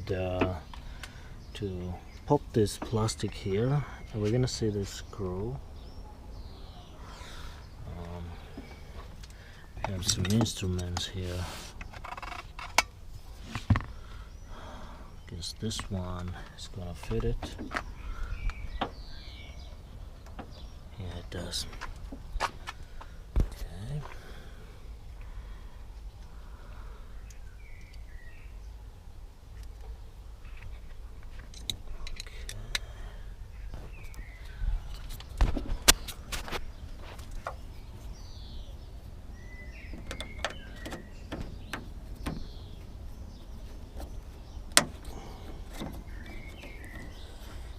need to pop this plastic here, and we're gonna see this screw. We have some instruments here. Guess this one is gonna fit it. Yeah, it does. Okay.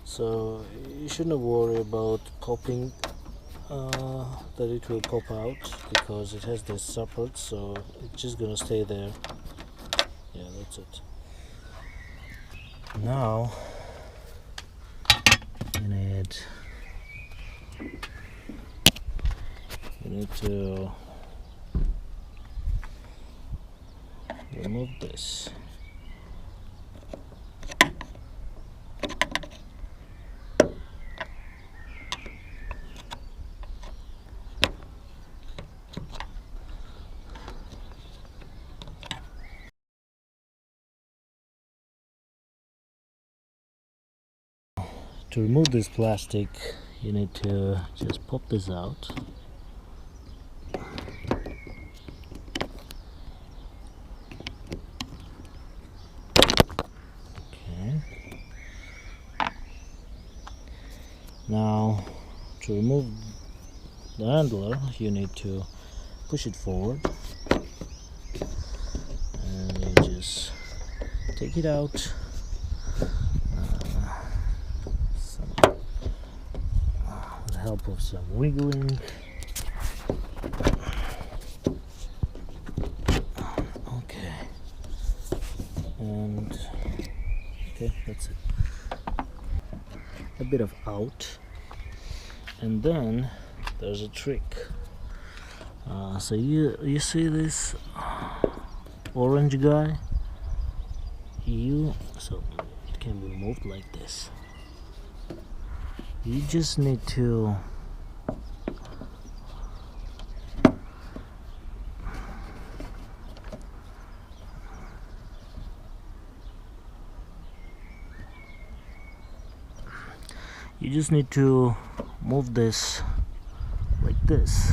So you shouldn't worry about popping, that it will pop out, because it has this support, so it's just gonna stay there. Yeah, that's it. Now you need to remove this. To remove this plastic, you need to just pop this out. Okay. Now, to remove the handler, you need to push it forward, and you just take it out. With the help of some wiggling. Okay, and okay, that's it. A bit of out, and then there's a trick. So you see this orange guy? So it can be moved like this. You just need to move this like this.